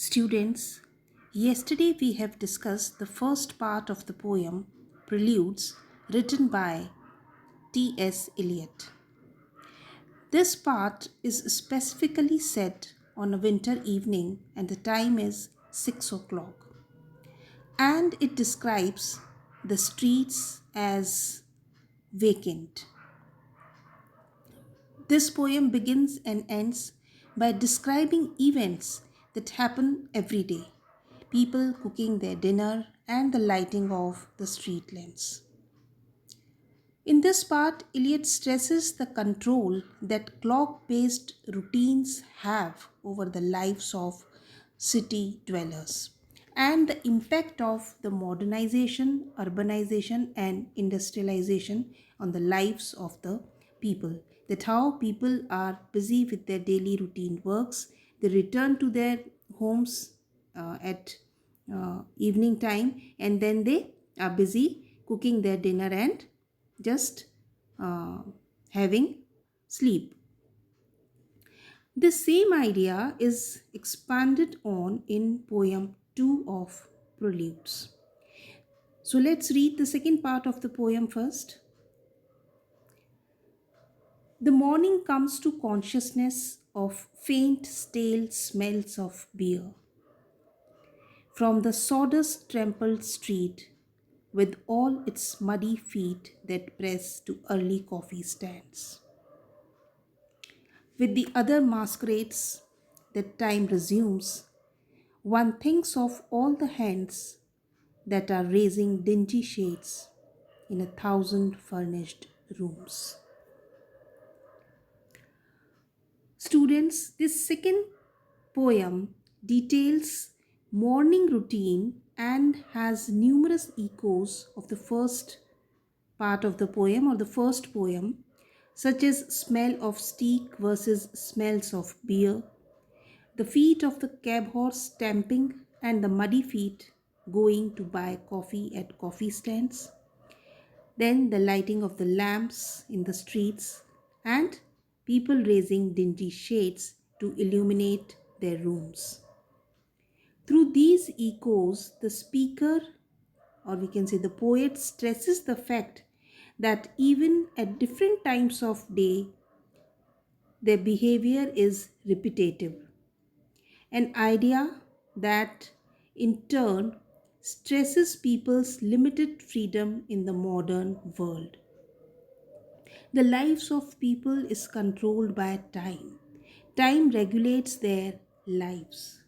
Students, yesterday we have discussed the first part of the poem Preludes written by T.S. Eliot. This part is specifically set on a winter evening and the time is 6 o'clock. And it describes the streets as vacant. This poem begins and ends by describing events that happen every day. People cooking their dinner and the lighting of the street lamps. In this part, Eliot stresses the control that clock based routines have over the lives of city dwellers and the impact of the modernization, urbanization, and industrialization on the lives of the people. That how people are busy with their daily routine works, they return to their homes at evening time, and then they are busy cooking their dinner and just uh, having sleep. The same idea is expanded on in poem 2 of Preludes. So let's read the second part of the poem first. The morning comes to consciousness of faint stale smells of beer from the sawdust trampled street with all its muddy feet that press to early coffee stands. With the other masquerades that time resumes, one thinks of all the hands that are raising dingy shades in 1,000 furnished rooms. Students, this second poem details morning routine and has numerous echoes of the first part of the poem or the first poem, such as smell of steak versus smells of beer, the feet of the cab horse stamping and the muddy feet going to buy coffee at coffee stands, then the lighting of the lamps in the streets and people raising dingy shades to illuminate their rooms. Through these echoes, the speaker, or we can say the poet, stresses the fact that even at different times of day, their behavior is repetitive. An idea that in turn stresses people's limited freedom in the modern world. The lives of people is controlled by time. Time regulates their lives.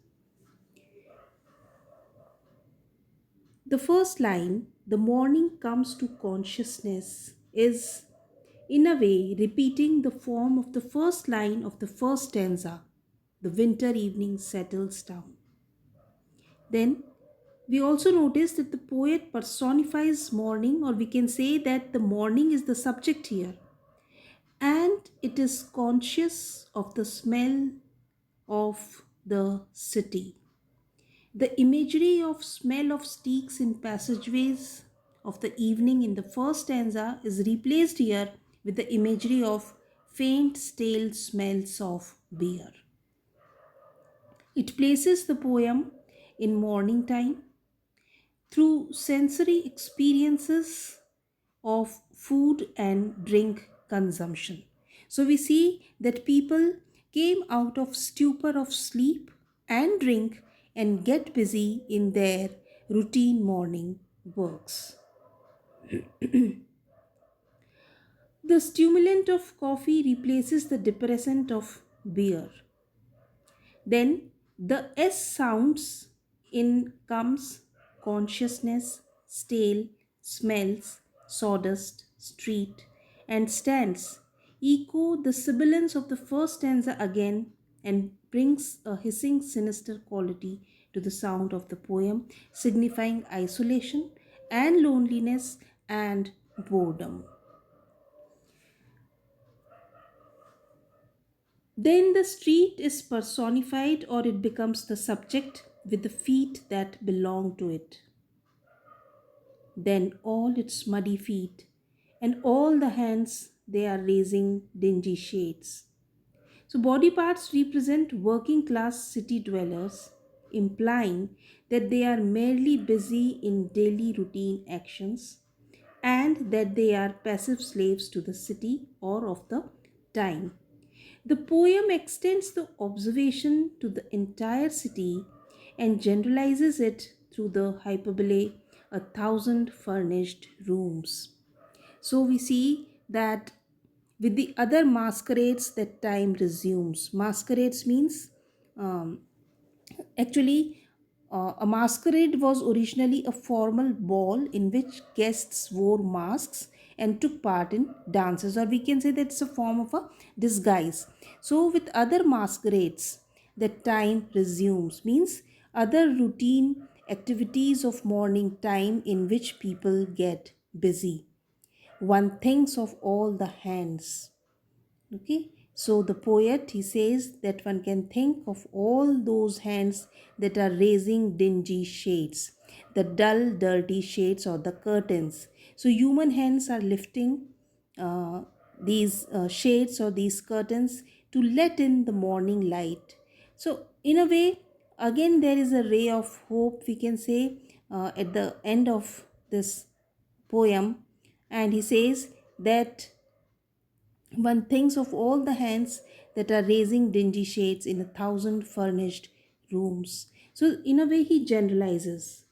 The first line, the morning comes to consciousness, is in a way repeating the form of the first line of the first stanza, the winter evening settles down. Then we also notice that the poet personifies morning, or we can say that the morning is the subject here, and it is conscious of the smell of the city. The imagery of smell of steaks in passageways of the evening in the first stanza is replaced here with the imagery of faint stale smells of beer. It places the poem in morning time through sensory experiences of food and drink consumption. So we see that people came out of stupor of sleep and drink and get busy in their routine morning works. The stimulant of coffee replaces the depressant of beer. Then the S sounds in comes consciousness, stale, smells, sawdust, street, and stands echo the sibilance of the first stanza again and brings a hissing sinister quality to the sound of the poem, signifying isolation and loneliness and boredom. Then the street is personified or it becomes the subject with the feet that belong to it. Then all its muddy feet and all the hands they are raising dingy shades. So body parts represent working class city dwellers implying that they are merely busy in daily routine actions and that they are passive slaves to the city or of the time. The poem extends the observation to the entire city and generalizes it through the hyperbole, a thousand furnished rooms. So we see that with the other masquerades, that time resumes. Masquerades means um, actually, a masquerade was originally a formal ball in which guests wore masks and took part in dances, or we can say that it's a form of a disguise. So, with other masquerades, the time resumes, means other routine activities of morning time in which people get busy. One thinks of all the hands. Okay, so the poet, he says that one can think of all those hands that are raising dingy shades, the dull, dirty shades or the curtains. So human hands are lifting these shades or these curtains to let in the morning light. So, in a way, again, there is a ray of hope, we can say, at the end of this poem, and he says that one thinks of all the hands that are raising dingy shades in a thousand furnished rooms. So, in a way, he generalizes.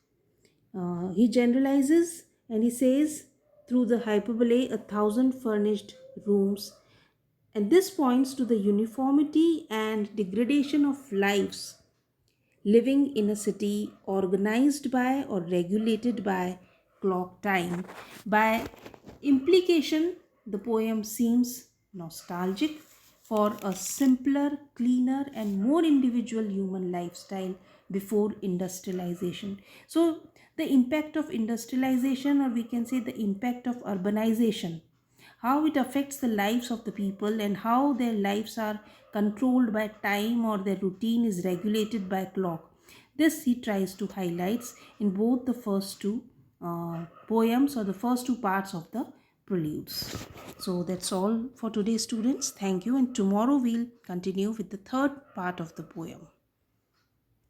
He generalizes and he says, through the hyperbole, a thousand furnished rooms. And this points to the uniformity and degradation of lives living in a city organized by or regulated by clock time. By implication, the poem seems nostalgic for a simpler, cleaner, and more individual human lifestyle before industrialization. So, the impact of industrialization, or we can say the impact of urbanization, how it affects the lives of the people and how their lives are controlled by time or their routine is regulated by clock. This he tries to highlights in both the first two poems or the first two parts of the preludes. So that's all for today, students. Thank you, and tomorrow we'll continue with the third part of the poem.